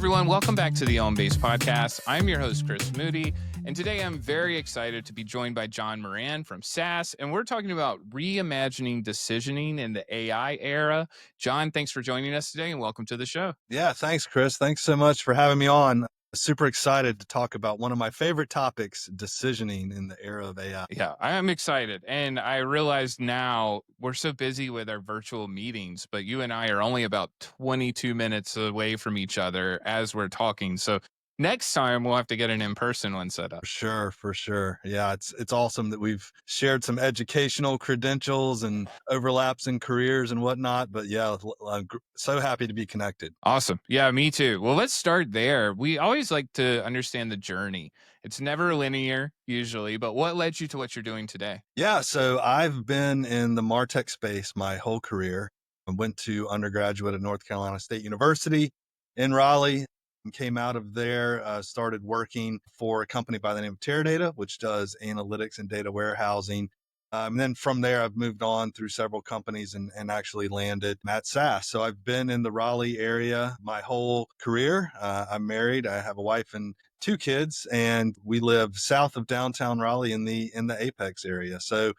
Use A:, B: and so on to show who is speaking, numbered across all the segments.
A: everyone. Welcome back to the OnBase Podcast. I'm your host, Chris Moody, and today I'm very excited to be joined by Jonathan Moran from SAS, and we're talking about reimagining decisioning in the AI era. John, thanks for joining us today, and welcome to the show.
B: Yeah, thanks, Chris. Thanks so much for having me on. Super excited to talk about one of my favorite topics, decisioning in the era of AI.
A: Yeah, I am excited. And I realize now we're so busy with our virtual meetings, but you and I are only about 22 minutes away from each other as we're talking. So next time we'll have to get an in-person one set up.
B: For sure. Yeah, it's awesome that we've shared some educational credentials and overlaps in careers and whatnot. But yeah, I'm so happy to be connected.
A: Awesome. Yeah, me too. Well, let's start there. We always like to understand the journey. It's never linear usually, but what led you to what you're doing today?
B: Yeah, so I've been in the MarTech space my whole career. I went to undergraduate at North Carolina State University in Raleigh and came out of there, started working for a company by the name of Teradata, which does analytics and data warehousing. And then from there, I've moved on through several companies and actually landed at SAS. So I've been in the Raleigh area my whole career. I'm married. I have a wife and two kids, and we live south of downtown Raleigh in the Apex area. So,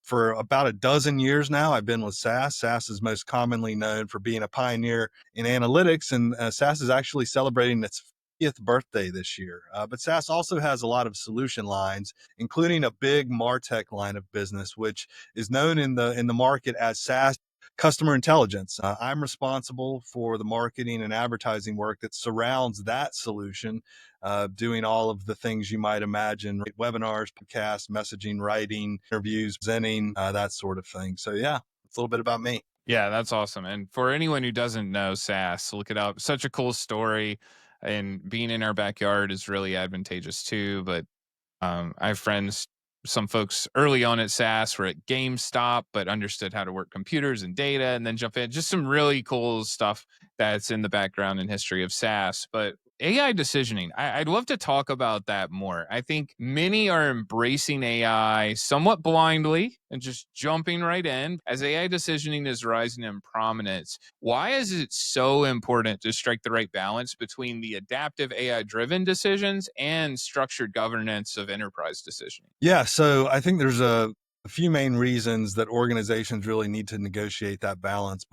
B: for about a dozen years now, I've been with SAS. SAS is most commonly known for being a pioneer in analytics, and SAS is actually celebrating its 50th birthday this year. But SAS also has a lot of solution lines, including a big MarTech line of business, which is known in the market as SAS Customer Intelligence. I'm responsible for the marketing and advertising work that surrounds that solution, doing all of the things you might imagine: webinars, podcasts, messaging, writing, interviews, presenting, that sort of thing. So yeah, it's a little bit about me.
A: Yeah, that's awesome. And for anyone who doesn't know SAS, look it up. Such a cool story. And being in our backyard is really advantageous too. But I have friends, some folks early on at SAS were at GameStop, but understood how to work computers and data and then jump in. Just some really cool stuff that's in the background and history of SAS. But AI decisioning, I'd love to talk about that more. I think many are embracing AI somewhat blindly and just jumping right in as AI decisioning is rising in prominence. Why is it so important to strike the right balance between the adaptive AI-driven decisions and structured governance of enterprise decisioning?
B: Yeah, so I think there's a few main reasons that organizations really need to negotiate that balance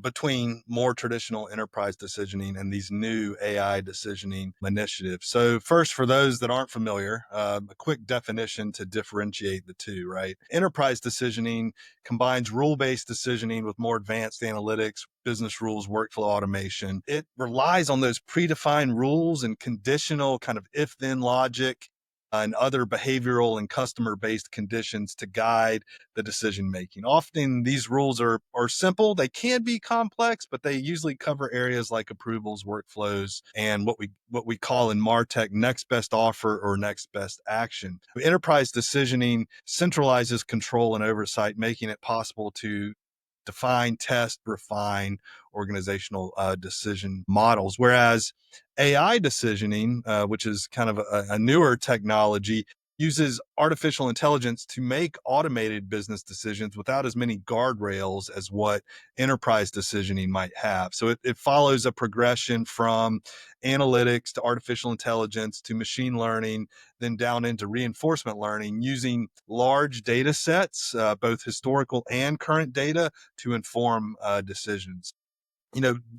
B: between more traditional enterprise decisioning and these new AI decisioning initiatives. So first, for those that aren't familiar, a quick definition to differentiate the two, right? Enterprise decisioning combines rule-based decisioning with more advanced analytics, business rules, workflow automation. It relies on those predefined rules and conditional kind of if-then logic and other behavioral and customer-based conditions to guide the decision-making. Often these rules are simple. They can be complex, but they usually cover areas like approvals, workflows, and what we call in MarTech next best offer or next best action. Enterprise decisioning centralizes control and oversight, making it possible to define, test, refine organizational decision models. Whereas AI decisioning, which is kind of a newer technology, uses artificial intelligence to make automated business decisions without as many guardrails as what enterprise decisioning might have. So it follows a progression from analytics to artificial intelligence to machine learning, then down into reinforcement learning, using large data sets, both historical and current data, to inform decisions.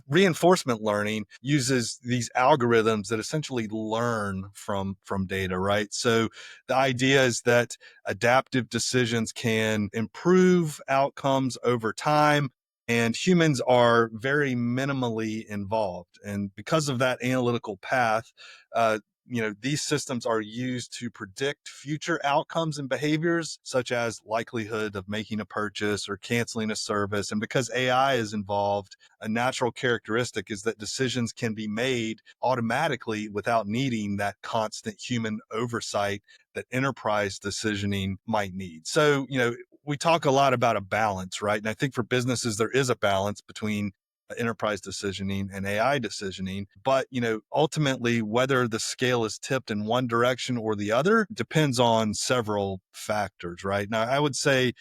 B: Reinforcement learning uses these algorithms that essentially learn from data, right? So the idea is that adaptive decisions can improve outcomes over time, and humans are very minimally involved. And because of that analytical path, these systems are used to predict future outcomes and behaviors, such as likelihood of making a purchase or canceling a service. And because AI is involved, a natural characteristic is that decisions can be made automatically without needing that constant human oversight that enterprise decisioning might need. So, we talk a lot about a balance, right? And I think for businesses, there is a balance between enterprise decisioning and AI decisioning. But, ultimately, whether the scale is tipped in one direction or the other depends on several factors, right? Now, I would say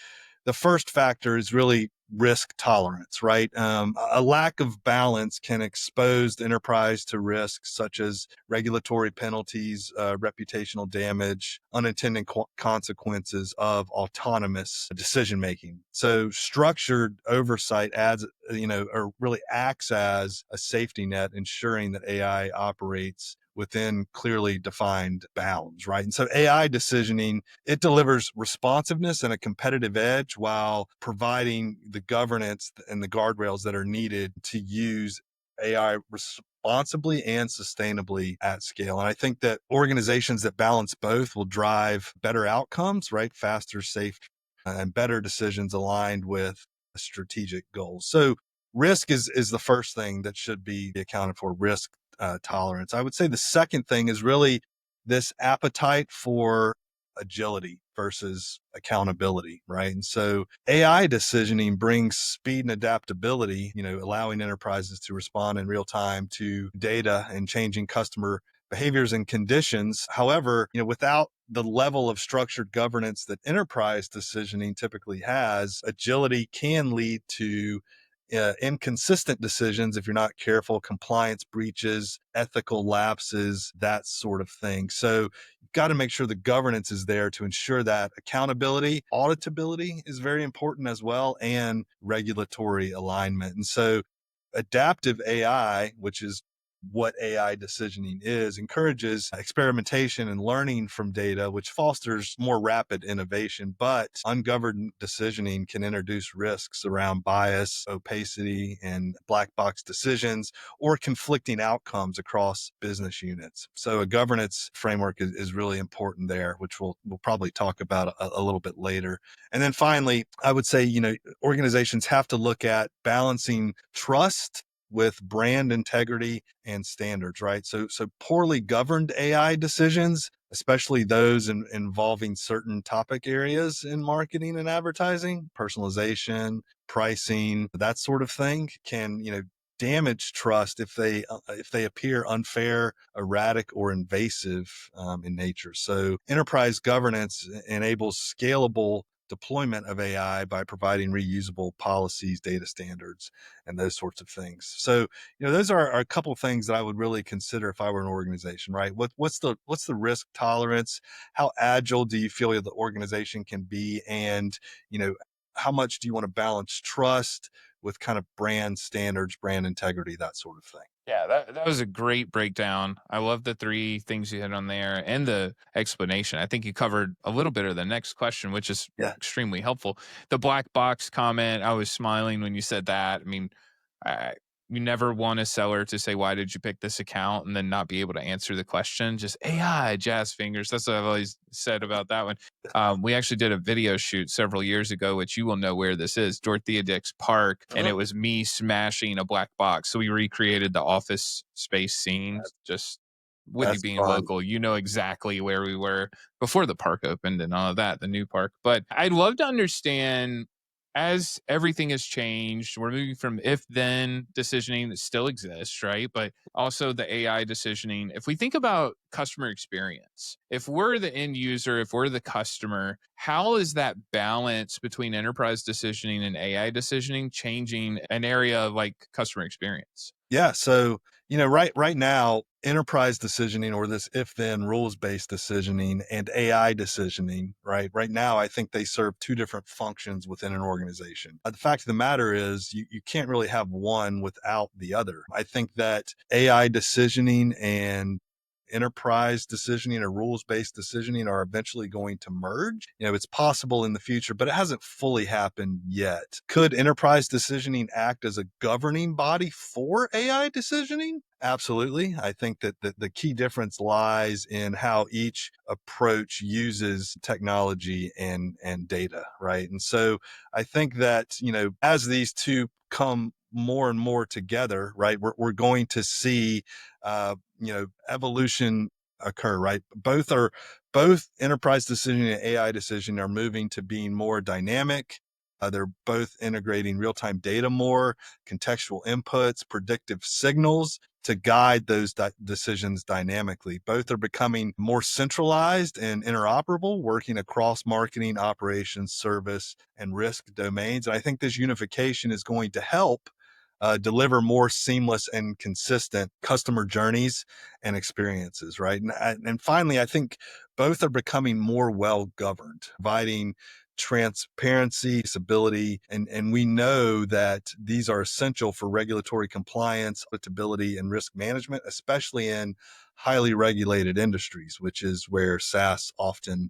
B: the first factor is really risk tolerance, right? A lack of balance can expose the enterprise to risks such as regulatory penalties, reputational damage, unintended consequences of autonomous decision making. So structured oversight or really acts as a safety net, ensuring that AI operates within clearly defined bounds, right? And so AI decisioning, it delivers responsiveness and a competitive edge while providing the governance and the guardrails that are needed to use AI responsibly and sustainably at scale. And I think that organizations that balance both will drive better outcomes, right? Faster, safe, and better decisions aligned with strategic goals. So risk is the first thing that should be accounted for, risk tolerance. I would say the second thing is really this appetite for agility versus accountability, right? And so AI decisioning brings speed and adaptability, allowing enterprises to respond in real time to data and changing customer behaviors and conditions. However, without the level of structured governance that enterprise decisioning typically has, agility can lead to inconsistent decisions if you're not careful, compliance breaches, ethical lapses, that sort of thing. So you've got to make sure the governance is there to ensure that accountability, auditability is very important as well, and regulatory alignment. And so adaptive AI, which is what AI decisioning is, encourages experimentation and learning from data, which fosters more rapid innovation. But ungoverned decisioning can introduce risks around bias, opacity, and black box decisions or conflicting outcomes across business units. So a governance framework is really important there, which we'll probably talk about a little bit later. And then finally, I would say, organizations have to look at balancing trust with brand integrity and standards, right? So poorly governed AI decisions, especially those involving certain topic areas in marketing and advertising, personalization, pricing, that sort of thing, can damage trust if they appear unfair, erratic, or invasive in nature. So enterprise governance enables scalable deployment of AI by providing reusable policies, data standards, and those sorts of things. So, those are a couple of things that I would really consider if I were an organization, right? What's the risk tolerance? How agile do you feel the organization can be? And, how much do you want to balance trust with kind of brand standards, brand integrity, that sort of thing?
A: Yeah, that was a great breakdown. I love the three things you hit on there and the explanation. I think you covered a little bit of the next question, which is
B: Yeah.
A: extremely helpful. The black box comment, I was smiling when you said that. I mean, I, you never want a seller to say, "Why did you pick this account?" and then not be able to answer the question. Just AI, jazz fingers. That's what I've always said about that one. We actually did a video shoot several years ago, which you will know where this is, Dorothea Dix Park, and
B: Uh-huh.
A: it was me smashing a black box. So we recreated the office space scene. Just with you
B: That's
A: being
B: fun.
A: local, you know exactly where we were before the park opened and all of that, the new park. But I'd love to understand as everything has changed, we're moving from if then decisioning that still exists, right? But also the AI decisioning. If we think about customer experience, if we're the end user, if we're the customer, how is that balance between enterprise decisioning and AI decisioning changing an area like customer experience?
B: Yeah. So, right now, enterprise decisioning, or this if then rules based decisioning, and AI decisioning, right now, I think they serve two different functions within an organization. The fact of the matter is, you can't really have one without the other. I think that AI decisioning and enterprise decisioning or rules based decisioning are eventually going to merge. It's possible in the future, but it hasn't fully happened yet. Could enterprise decisioning act as a governing body for AI decisioning? Absolutely. I think that the key difference lies in how each approach uses technology and data, right? And so I think that, as these two come more and more together, right, we're going to see evolution occur, right? Both enterprise decision and AI decision are moving to being more dynamic, They're both integrating real-time data more, contextual inputs, predictive signals to guide those decisions dynamically. Both are becoming more centralized and interoperable, working across marketing, operations, service, and risk domains. And I think this unification is going to help deliver more seamless and consistent customer journeys and experiences, right? And finally, I think both are becoming more well governed, providing transparency, stability, and we know that these are essential for regulatory compliance, auditability, and risk management, especially in highly regulated industries, which is where SaaS often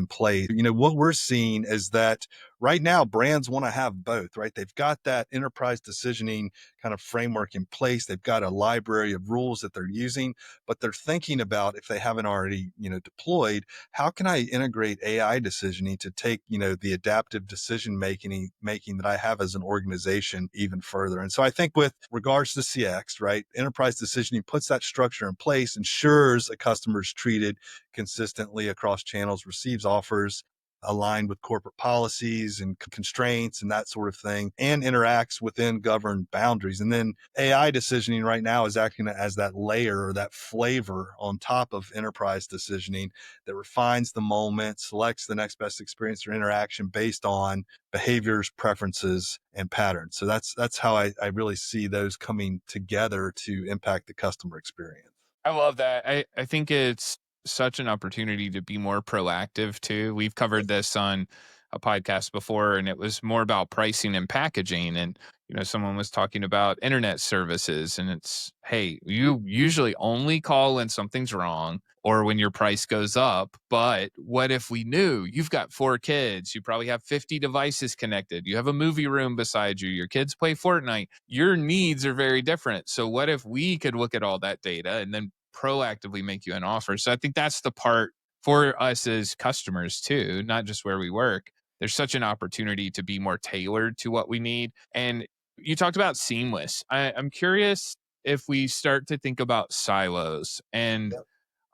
B: plays. What we're seeing is that right now brands want to have both, right? They've got that enterprise decisioning kind of framework in place. They've got a library of rules that they're using, but they're thinking about, if they haven't already, deployed, how can I integrate AI decisioning to take, the adaptive decision making that I have as an organization even further? And so I think with regards to CX, right, enterprise decisioning puts that structure in place, ensures a customer is treated consistently across channels, receives offers aligned with corporate policies and constraints and that sort of thing, and interacts within governed boundaries. And then AI decisioning right now is acting as that layer or that flavor on top of enterprise decisioning that refines the moment, selects the next best experience or interaction based on behaviors, preferences, and patterns. So that's how I really see those coming together to impact the customer experience.
A: I love that. I think it's such an opportunity to be more proactive too. We've covered this on a podcast before, and it was more about pricing and packaging. And, someone was talking about internet services, and it's, hey, you usually only call when something's wrong or when your price goes up. But what if we knew you've got 4 kids? You probably have 50 devices connected. You have a movie room beside you. Your kids play Fortnite. Your needs are very different. So, what if we could look at all that data and then proactively make you an offer? So I think that's the part for us as customers too, not just where we work. There's such an opportunity to be more tailored to what we need. And you talked about seamless. I'm curious if we start to think about silos. And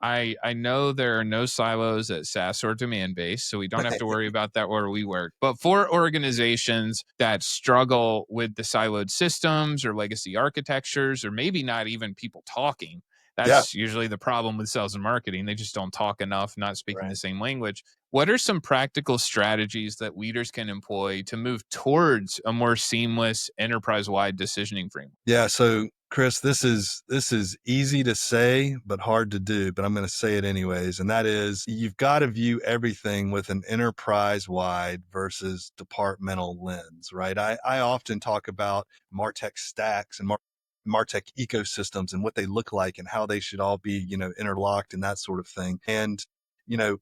A: I know there are no silos at SaaS or demand base, so we don't have to worry about that where we work. But for organizations that struggle with the siloed systems or legacy architectures, or maybe not even people talking,
B: Yeah.
A: that's usually the problem with sales and marketing. They just don't talk enough, not speaking
B: Right.
A: the same language. What are some practical strategies that leaders can employ to move towards a more seamless enterprise wide decisioning framework?
B: Yeah. So Chris, this is easy to say, but hard to do, but I'm going to say it anyways. And that is, you've got to view everything with an enterprise wide versus departmental lens, right? I often talk about MarTech stacks and MarTech ecosystems and what they look like and how they should all be, interlocked and that sort of thing. And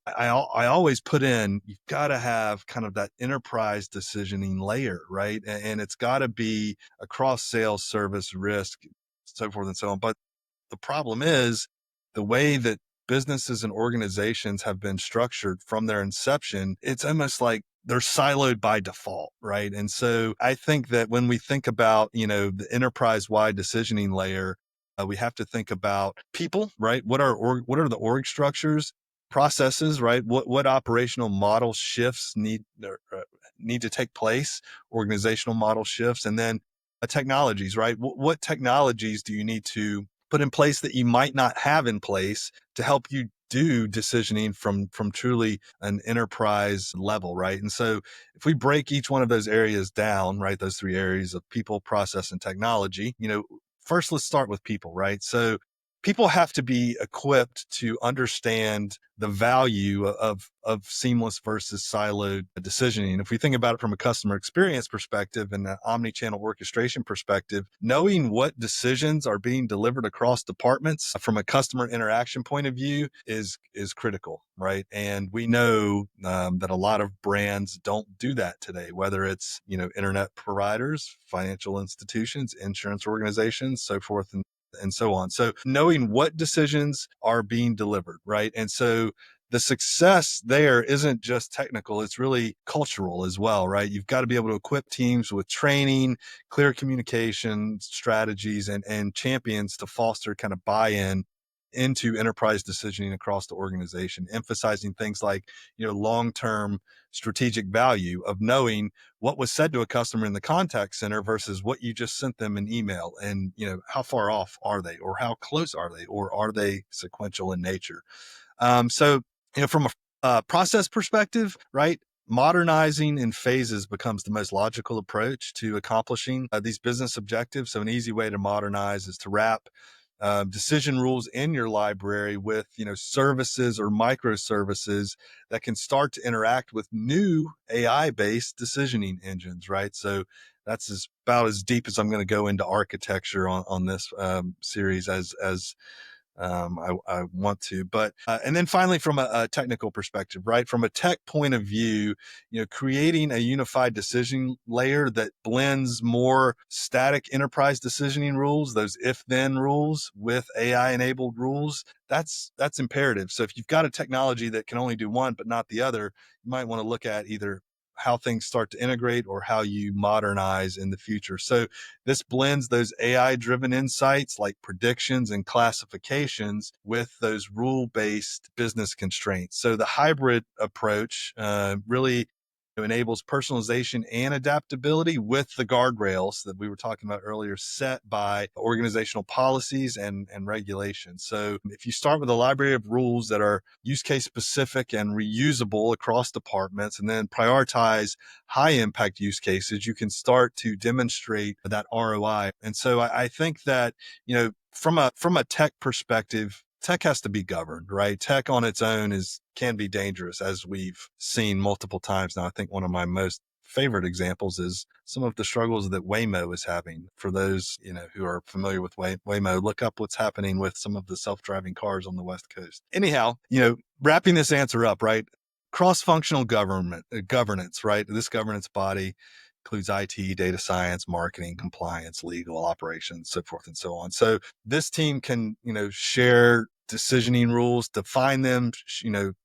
B: I always put in, you've got to have kind of that enterprise decisioning layer, right? And it's got to be across sales, service, risk, so forth and so on. But the problem is the way that businesses and organizations have been structured from their inception, it's almost like they're siloed by default, right? And so I think that when we think about, the enterprise wide decisioning layer, we have to think about people, right? What are the org structures, processes, right? What operational model shifts need to take place, organizational model shifts, and then technologies, right? What technologies do you need to put in place that you might not have in place to help you do decisioning from truly an enterprise level, right? And so if we break each one of those areas down, right, those 3 areas of people, process, and technology, first let's start with people, right? So people have to be equipped to understand the value of seamless versus siloed decisioning. If we think about it from a customer experience perspective and an omni-channel orchestration perspective, knowing what decisions are being delivered across departments from a customer interaction point of view is critical, right? And we know that a lot of brands don't do that today, whether it's internet providers, financial institutions, insurance organizations, so forth and so on. So knowing what decisions are being delivered, right? And so the success there isn't just technical, it's really cultural as well, right? You've got to be able to equip teams with training, clear communication strategies, and champions to foster kind of buy-in into enterprise decisioning across the organization, emphasizing things like, long-term strategic value of knowing what was said to a customer in the contact center versus what you just sent them in email. And, how far off are they, or how close are they, or are they sequential in nature? So, from a process perspective, right? Modernizing in phases becomes the most logical approach to accomplishing these business objectives. So an easy way to modernize is to wrap decision rules in your library with, services or microservices that can start to interact with new AI-based decisioning engines, right? So that's about as deep as I'm going to go into architecture on this series as I want to. But and then finally, from a technical perspective, right? From a tech point of view, creating a unified decision layer that blends more static enterprise decisioning rules, those if-then rules, with AI-enabled rules, that's imperative. So if you've got a technology that can only do one but not the other, you might want to look at either how things start to integrate or how you modernize in the future. So this blends those AI driven insights like predictions and classifications with those rule based business constraints. So the hybrid approach really enables personalization and adaptability with the guardrails that we were talking about earlier, set by organizational policies and regulations. So if you start with a library of rules that are use case specific and reusable across departments, and then prioritize high impact use cases, you can start to demonstrate that ROI. And so I think that, from a tech perspective, tech has to be governed, right? Tech on its own can be dangerous, as we've seen multiple times now. I think one of my most favorite examples is some of the struggles that Waymo is having. For those, who are familiar with Waymo, look up what's happening with some of the self-driving cars on the West Coast. Anyhow, wrapping this answer up, right? Cross-functional governance, right? This governance body includes IT, data science, marketing, compliance, legal, operations, so forth and so on. So this team can, share decisioning rules, define them,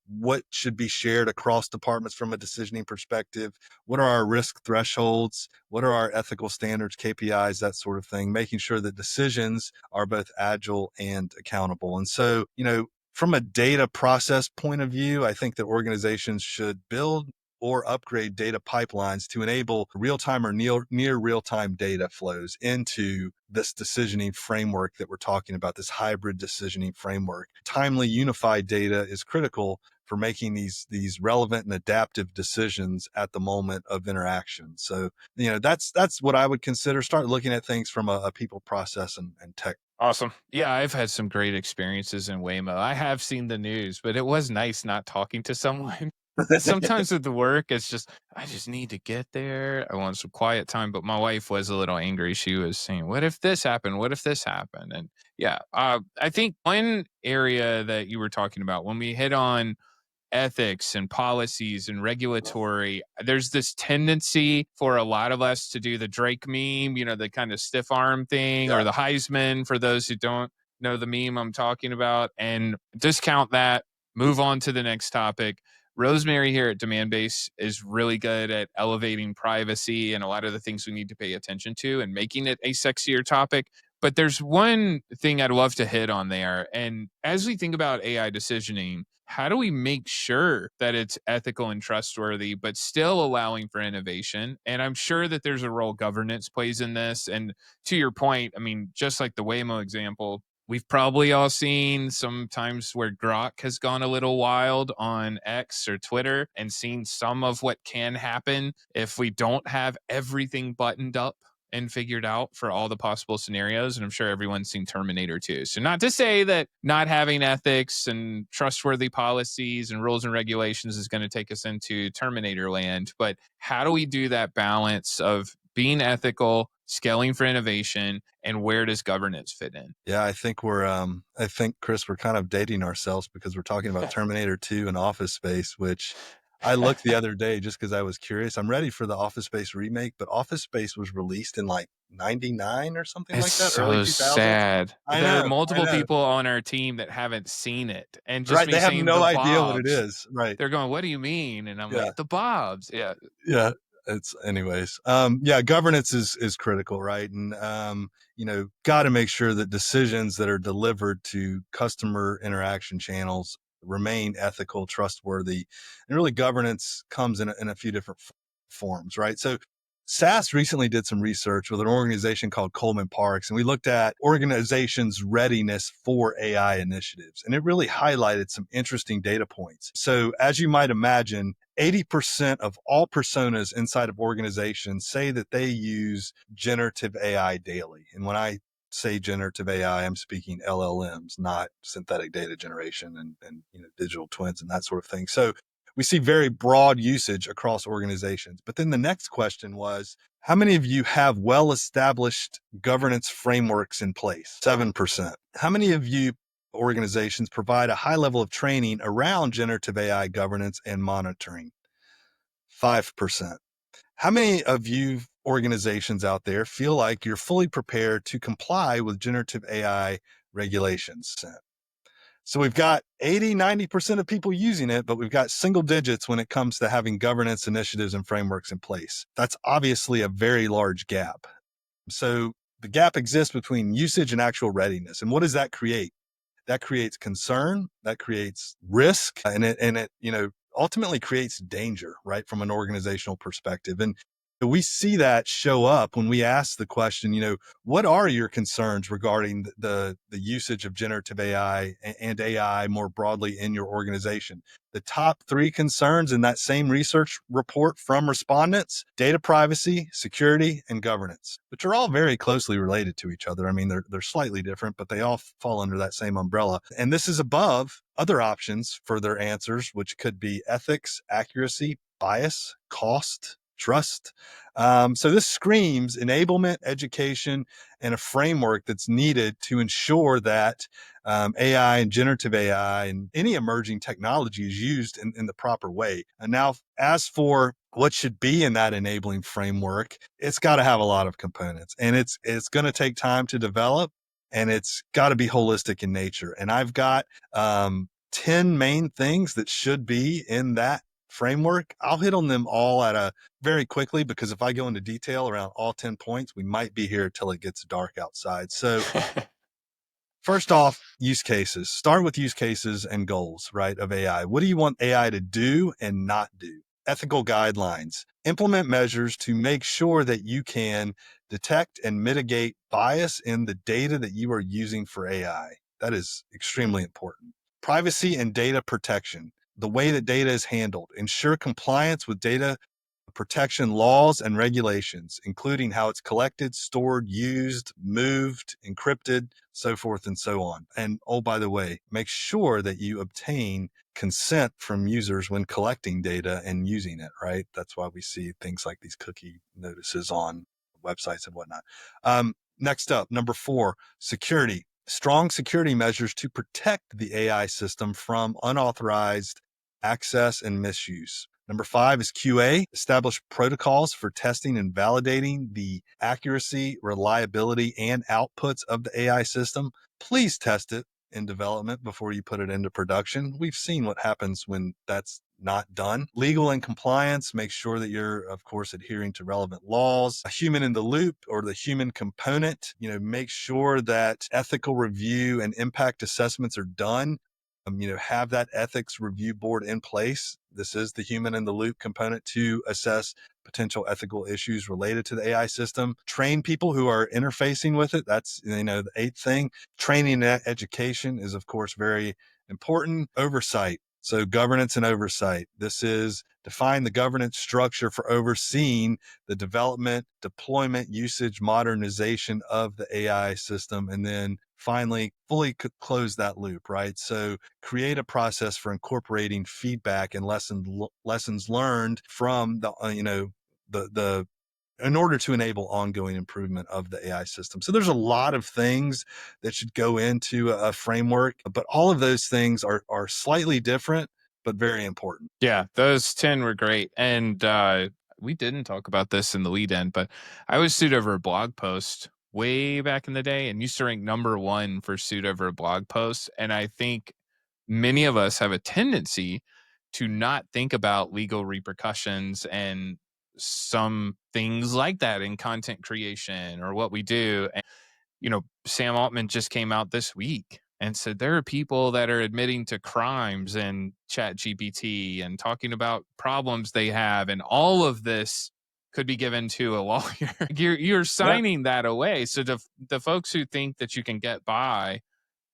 B: what should be shared across departments from a decisioning perspective. What are our risk thresholds? What are our ethical standards, KPIs, that sort of thing, making sure that decisions are both agile and accountable. And so, from a data process point of view, I think that organizations should build or upgrade data pipelines to enable real-time or near real-time data flows into this decisioning framework that we're talking about, this hybrid decisioning framework. Timely unified data is critical for making these relevant and adaptive decisions at the moment of interaction. So, that's what I would consider. Start looking at things from a people, process, and tech.
A: Awesome. Yeah, I've had some great experiences in Waymo. I have seen the news, but it was nice not talking to someone. Sometimes with the work, it's just, I just need to get there. I want some quiet time. But my wife was a little angry. She was saying, what if this happened? What if this happened? And yeah, I think one area that you were talking about when we hit on ethics and policies and regulatory, there's this tendency for a lot of us to do the Drake meme, the kind of stiff arm thing,
B: Yeah.
A: or the Heisman for those who don't know the meme I'm talking about, and discount that, move on to the next topic. Rosemary here at Demand Base is really good at elevating privacy and a lot of the things we need to pay attention to and making it a sexier topic. But there's one thing I'd love to hit on there. And as we think about AI decisioning, how do we make sure that it's ethical and trustworthy, but still allowing for innovation? And I'm sure that there's a role governance plays in this. And to your point, I mean, just like the Waymo example, we've probably all seen some times where Grok has gone a little wild on X or Twitter and seen some of what can happen if we don't have everything buttoned up and figured out for all the possible scenarios. And I'm sure everyone's seen Terminator 2. So not to say that not having ethics and trustworthy policies and rules and regulations is going to take us into Terminator land, but how do we do that balance of being ethical, scaling for innovation, and where does governance fit in?
B: Yeah, I think, Chris, we're kind of dating ourselves because we're talking about Terminator 2 and Office Space, which I looked the other day just because I was curious. I'm ready for the Office Space remake, but Office Space was released in like 99 or something like
A: It's
B: that, early
A: so
B: 2000s.
A: sad.
B: I
A: There are
B: know, I
A: multiple
B: know.
A: people on our team that haven't seen it. And just
B: Right.
A: me
B: They have
A: saying
B: no
A: the
B: idea what it
A: Bobs,
B: is. Right.
A: they're going, what do you mean? And I'm
B: Yeah.
A: like, the Bobs. Yeah.
B: Yeah. It's anyways. Yeah, governance is critical, right? And got to make sure that decisions that are delivered to customer interaction channels remain ethical, trustworthy, and really governance comes in a few different forms, right? So SAS recently did some research with an organization called Coleman Parks, and we looked at organizations' readiness for AI initiatives. And it really highlighted some interesting data points. So, as you might imagine, 80% of all personas inside of organizations say that they use generative AI daily. And when I say generative AI, I'm speaking LLMs, not synthetic data generation and digital twins and that sort of thing. So we see very broad usage across organizations. But then the next question was, how many of you have well-established governance frameworks in place? 7%. How many of you organizations provide a high level of training around generative AI governance and monitoring? 5%. How many of you organizations out there feel like you're fully prepared to comply with generative AI regulations? So we've got 80-90% of people using it, but we've got single digits when it comes to having governance initiatives and frameworks in place. That's obviously a very large gap. So the gap exists between usage and actual readiness. And what does that create? That creates concern, that creates risk, and it ultimately creates danger, right, from an organizational perspective. And we see that show up when we ask the question, what are your concerns regarding the usage of generative AI and AI more broadly in your organization? The top 3 concerns in that same research report from respondents: data privacy, security, and governance, which are all very closely related to each other. I mean, they're slightly different, but they all fall under that same umbrella. And this is above other options for their answers, which could be ethics, accuracy, bias, cost, trust. So this screams enablement, education, and a framework that's needed to ensure that AI and generative AI and any emerging technology is used in the proper way. And now, as for what should be in that enabling framework, it's got to have a lot of components, and it's going to take time to develop, and it's got to be holistic in nature. And I've got 10 main things that should be in that framework. I'll hit on them all very quickly, because if I go into detail around all 10 points, we might be here till it gets dark outside. So first off, use cases. Start with use cases and goals, right, of AI. What do you want AI to do and not do? Ethical guidelines. Implement measures to make sure that you can detect and mitigate bias in the data that you are using for AI. That is extremely important. Privacy and data protection. The way that data is handled. Ensure compliance with data protection laws and regulations, including how it's collected, stored, used, moved, encrypted, so forth and so on. And oh, by the way, make sure that you obtain consent from users when collecting data and using it, right? That's why we see things like these cookie notices on websites and whatnot. Next up, number 4, security. Strong security measures to protect the AI system from unauthorized access and misuse. Number 5 is QA. Establish protocols for testing and validating the accuracy, reliability, and outputs of the AI system. Please test it in development before you put it into production. We've seen what happens when that's not done. Legal and compliance. Make sure that you're, of course, adhering to relevant laws. A human in the loop, or the human component. Make sure that ethical review and impact assessments are done. Have that ethics review board in place. This is the human in the loop component to assess potential ethical issues related to the AI system. Train people who are interfacing with it. That's, the 8th thing. Training and education is, of course, very important. Oversight. So governance and oversight. This is define the governance structure for overseeing the development, deployment, usage, modernization of the AI system. And then finally, fully close that loop, right? So create a process for incorporating feedback and lessons learned from the in order to enable ongoing improvement of the AI system. So there's a lot of things that should go into a framework, but all of those things are slightly different, but very important.
A: Yeah, those 10 were great. And we didn't talk about this in the lead in, but I was sued over a blog post way back in the day and used to rank number 1 for sued over a blog post. And I think many of us have a tendency to not think about legal repercussions and some things like that in content creation or what we do. And, Sam Altman just came out this week and said there are people that are admitting to crimes in Chat GPT and talking about problems they have. And all of this could be given to a lawyer. You're
B: Yeah.
A: signing that away. So the folks who think that you can get by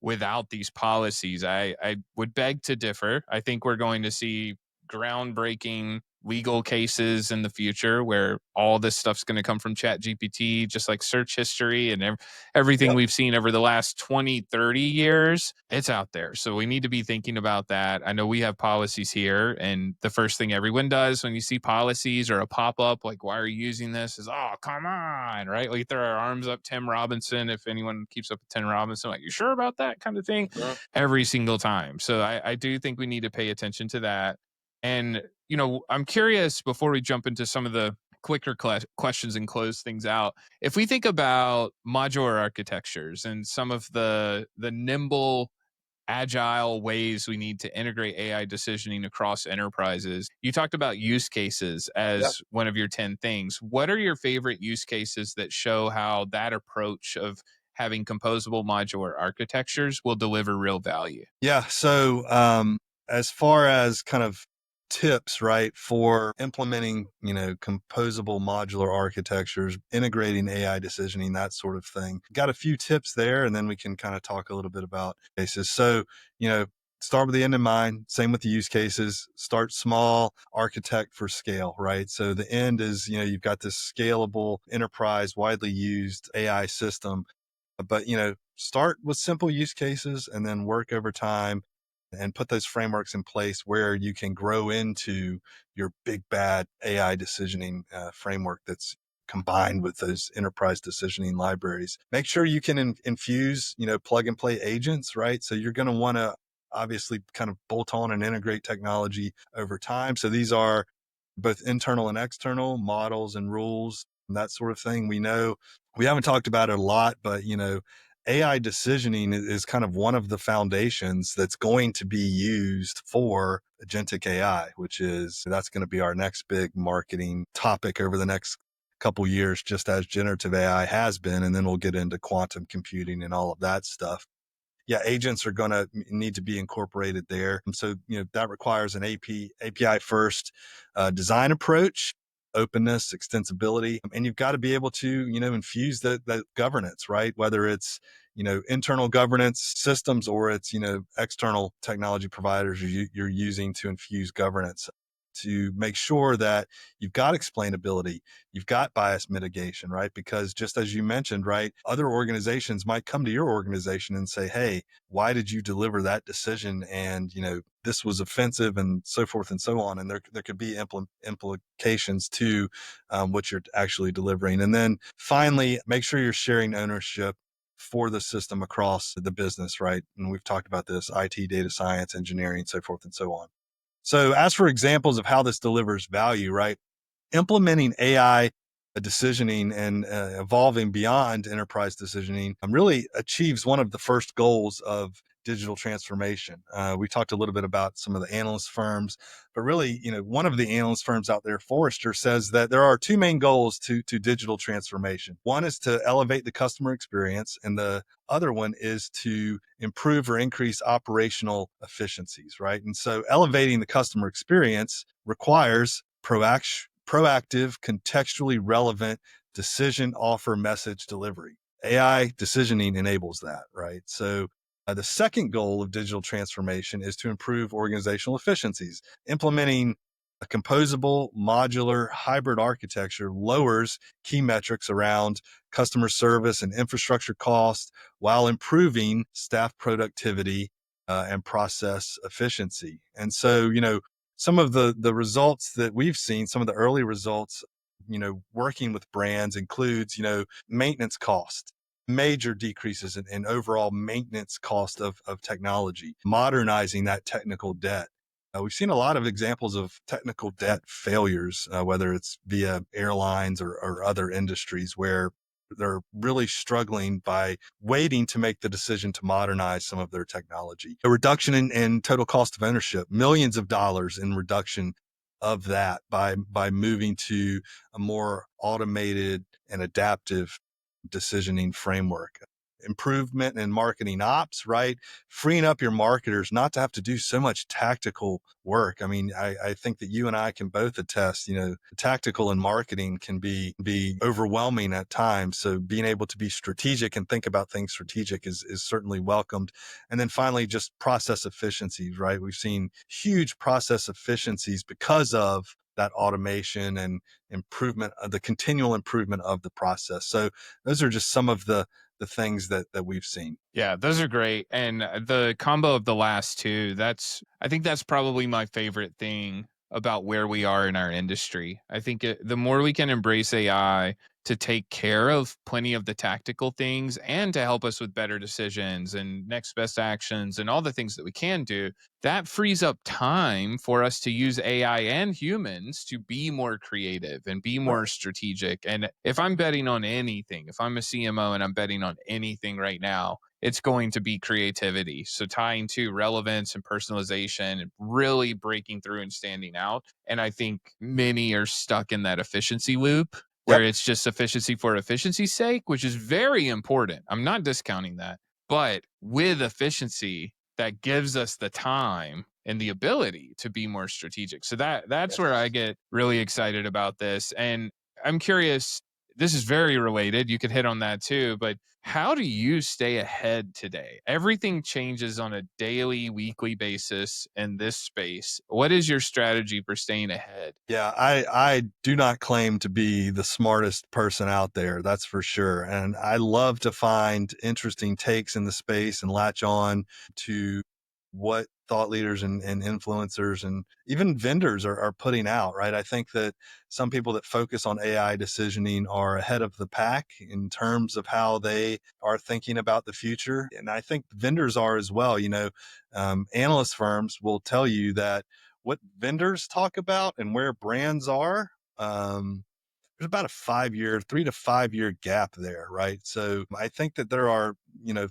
A: without these policies, I would beg to differ. I think we're going to see groundbreaking legal cases in the future where all this stuff's going to come from Chat GPT, just like search history and everything
B: Yep.
A: we've seen over the last 20, 30 years. It's out there. So we need to be thinking about that. I know we have policies here, and the first thing everyone does when you see policies or a pop-up like, why are you using this, is, oh, come on, right? Like, throw our arms up. Tim Robinson, if anyone keeps up with Tim Robinson, like, you sure about that kind of thing?
B: Yeah.
A: Every single time. So I do think we need to pay attention to that. And, I'm curious, before we jump into some of the quicker questions and close things out, if we think about modular architectures and some of the nimble, agile ways we need to integrate AI decisioning across enterprises. You talked about use cases
B: Yeah.
A: as one of your 10 things. What are your favorite use cases that show how that approach of having composable modular architectures will deliver real value?
B: Yeah. So, as far as kind of tips, right, for implementing, composable modular architectures, integrating AI decisioning, that sort of thing, got a few tips there, and then we can kind of talk a little bit about cases. So, you know, start with the end in mind. Same with the use cases. Start small, architect for scale, right? So the end is, you've got this scalable enterprise, widely used AI system, but start with simple use cases and then work over time and put those frameworks in place where you can grow into your big bad AI decisioning framework that's combined with those enterprise decisioning libraries. Make sure you can infuse, plug and play agents, right? So you're going to want to obviously kind of bolt on and integrate technology over time. So these are both internal and external models and rules and that sort of thing. We know we haven't talked about it a lot, but AI decisioning is kind of one of the foundations that's going to be used for agentic AI, that's going to be our next big marketing topic over the next couple years, just as generative AI has been. And then we'll get into quantum computing and all of that stuff. Yeah, agents are going to need to be incorporated there. And so, that requires an API first design approach, openness, extensibility, and you've got to be able to, infuse the governance, right? Whether it's, internal governance systems or it's, external technology providers you're using to infuse governance to make sure that you've got explainability, you've got bias mitigation, right? Because just as you mentioned, right, other organizations might come to your organization and say, hey, why did you deliver that decision? And, this was offensive and so forth and so on. And there could be implications to what you're actually delivering. And then finally, make sure you're sharing ownership for the system across the business, right? And we've talked about this: IT, data science, engineering, so forth and so on. So as for examples of how this delivers value, right? Implementing AI decisioning and evolving beyond enterprise decisioning really achieves one of the first goals of digital transformation. We talked a little bit about some of the analyst firms, but really, one of the analyst firms out there, Forrester, says that there are two main goals to digital transformation. One is to elevate the customer experience, and the other one is to improve or increase operational efficiencies, right? And so elevating the customer experience requires proactive, contextually relevant decision offer message delivery. AI decisioning enables that, right? So the second goal of digital transformation is to improve organizational efficiencies. Implementing a composable, modular, hybrid architecture lowers key metrics around customer service and infrastructure costs while improving staff productivity and process efficiency. And so, some of the results that we've seen, some of the early results, working with brands includes, maintenance costs, major decreases in overall maintenance cost of technology, modernizing that technical debt. We've seen a lot of examples of technical debt failures, whether it's via airlines or other industries where they're really struggling by waiting to make the decision to modernize some of their technology. A reduction in total cost of ownership, millions of dollars in reduction of that by moving to a more automated and adaptive decisioning framework. Improvement in marketing ops, right? Freeing up your marketers not to have to do so much tactical work. I mean, I think that you and I can both attest, tactical in marketing can be overwhelming at times. So being able to be strategic and think about things strategic is certainly welcomed. And then finally, just process efficiencies, right? We've seen huge process efficiencies because of that automation and improvement, the continual improvement of the process. So those are just some of the things that we've seen.
A: Yeah, those are great. And the combo of the last two, I think that's probably my favorite thing about where we are in our industry. I think the more we can embrace AI to take care of plenty of the tactical things and to help us with better decisions and next best actions and all the things that we can do, that frees up time for us to use AI and humans to be more creative and be more
B: Right.
A: strategic. And if I'm betting on anything, if I'm a CMO and I'm betting on anything right now, it's going to be creativity. So tying to relevance and personalization and really breaking through and standing out. And I think many are stuck in that efficiency loop where
B: Yep.
A: it's just efficiency for efficiency's sake, which is very important. I'm not discounting that. But with efficiency, that gives us the time and the ability to be more strategic. So that's where I
B: Yes.
A: get really excited about this. And I'm curious, this is very related. You could hit on that too, but how do you stay ahead today? Everything changes on a daily, weekly basis in this space. What is your strategy for staying ahead?
B: Yeah, I do not claim to be the smartest person out there, that's for sure. And I love to find interesting takes in the space and latch on to what thought leaders and influencers and even vendors are putting out, right? I think that some people that focus on AI decisioning are ahead of the pack in terms of how they are thinking about the future. And I think vendors are as well. Analyst firms will tell you that what vendors talk about and where brands are, there's about a 5 year, 3 to 5 year gap there, right? So I think that there are,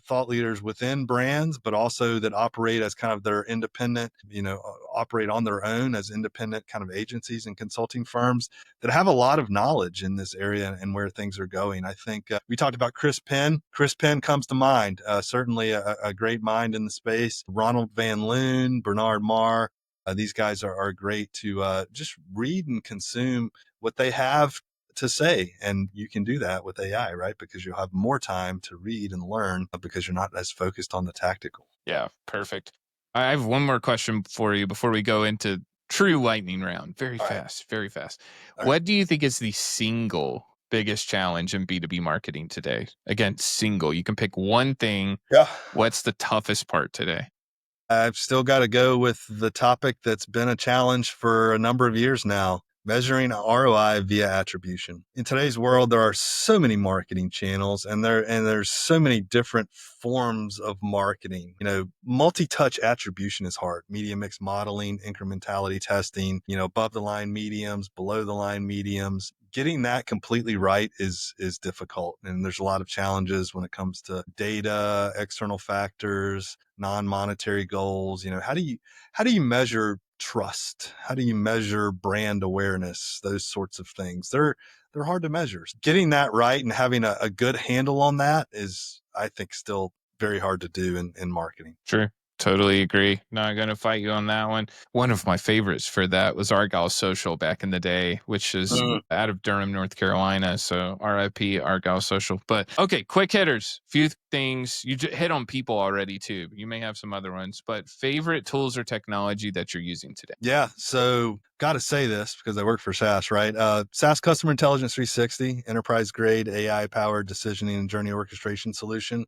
B: thought leaders within brands, but also that operate as kind of their independent, operate on their own as independent kind of agencies and consulting firms that have a lot of knowledge in this area and where things are going. I think we talked about Chris Penn. Chris Penn comes to mind, certainly a great mind in the space. Ronald Van Loon, Bernard Marr. These guys are great to just read and consume what they have to say. And you can do that with AI, right? Because you'll have more time to read and learn because you're not as focused on the tactical.
A: Yeah, perfect. I have one more question for you before we go into true lightning round. Very
B: All right.
A: fast, very fast.
B: All right.
A: What do you think is the single biggest challenge in B2B marketing today? Again, single. You can pick one thing.
B: Yeah.
A: What's the toughest part today?
B: I've still got to go with the topic that's been a challenge for a number of years now. Measuring ROI via attribution. In today's world, there are so many marketing channels and there's so many different forms of marketing. Multi-touch attribution is hard. Media mix modeling, incrementality testing, above the line mediums, below the line mediums. Getting that completely right is difficult. And there's a lot of challenges when it comes to data, external factors, non-monetary goals. How do you measure trust? How do you measure brand awareness? Those sorts of things. They're hard to measure. Getting that right and having a good handle on that is, I think, still very hard to do in marketing.
A: Sure. Totally agree. Not going to fight you on that one. One of my favorites for that was Argyle Social back in the day, which is out of Durham, North Carolina. So RIP Argyle Social. But okay, quick hitters. Few things. You hit on people already too. You may have some other ones, but favorite tools or technology that you're using today?
B: Yeah. So got to say this because I work for SAS, right? SAS Customer Intelligence 360, enterprise grade AI powered decisioning and journey orchestration solution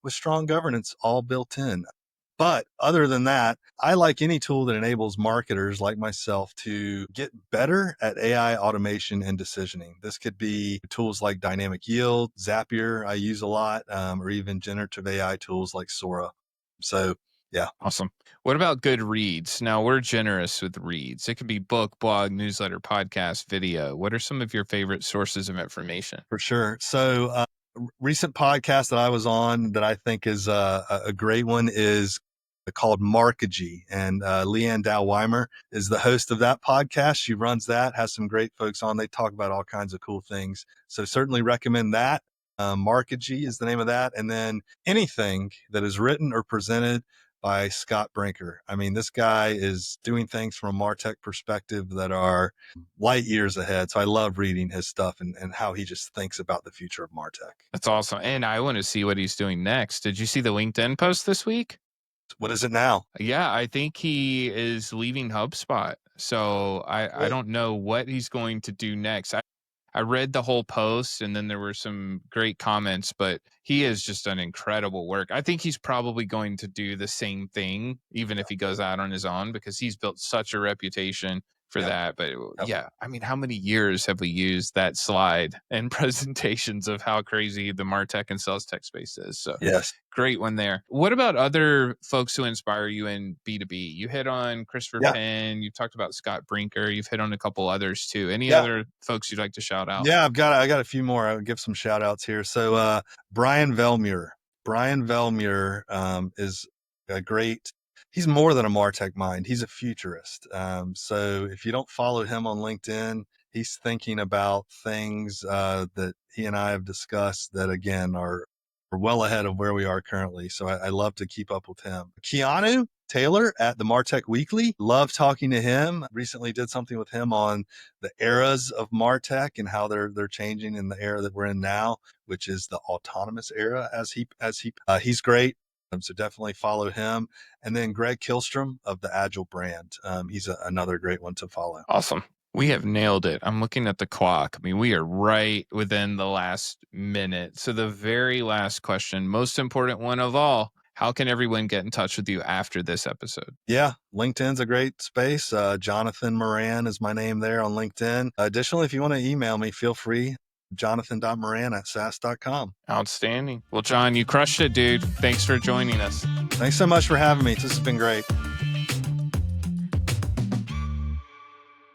B: with strong governance all built in. But other than that, I like any tool that enables marketers like myself to get better at AI automation and decisioning. This could be tools like Dynamic Yield, Zapier, I use a lot, or even generative AI tools like Sora. So, yeah.
A: Awesome. What about good reads? Now we're generous with reads. It could be book, blog, newsletter, podcast, video. What are some of your favorite sources of information?
B: For sure. So, recent podcast that I was on that I think is a great one is called Markegy. And Leanne Dow-Weimer is the host of that podcast. She runs that, has some great folks on. They talk about all kinds of cool things. So certainly recommend that. Markegy is the name of that. And then anything that is written or presented by Scott Brinker. I mean, this guy is doing things from a MarTech perspective that are light years ahead. So I love reading his stuff and how he just thinks about the future of MarTech.
A: That's awesome. And I want to see what he's doing next. Did you see the LinkedIn post this week?
B: What is it now?
A: Yeah, I think he is leaving HubSpot. So I don't know what he's going to do next. I read the whole post and then there were some great comments, but he has just done incredible work. I think he's probably going to do the same thing, even if he goes out on his own, because he's built such a reputation for that. But yeah, I mean, how many years have we used that slide and presentations of how crazy the MarTech and sales tech space is? So
B: yes,
A: great one there. What about other folks who inspire you in B2B? You hit on Christopher Penn. You talked about Scott Brinker. You've hit on a couple others too. Any other folks you'd like to shout out?
B: Yeah, I got a few more. I would give some shout outs here. So Brian Velmuir. Brian Velmuir is a great, he's more than a MarTech mind. He's a futurist. So if you don't follow him on LinkedIn, he's thinking about things that he and I have discussed that, again, are well ahead of where we are currently. So I love to keep up with him. Keanu Taylor at the MarTech Weekly. Love talking to him. Recently did something with him on the eras of MarTech and how they're changing in the era that we're in now, which is the autonomous era he's great. So definitely follow him. And then Greg Kilstrom of the Agile brand. He's another great one to follow.
A: Awesome. We have nailed it. I'm looking at the clock. I mean, we are right within the last minute. So the very last question, most important one of all, how can everyone get in touch with you after this episode?
B: Yeah, LinkedIn's a great space. Jonathan Moran is my name there on LinkedIn. Additionally, if you want to email me, feel free. Jonathan.moran@sas.com.
A: Outstanding. Well, John, you crushed it, dude. Thanks for joining us.
B: Thanks so much for having me. This has been great.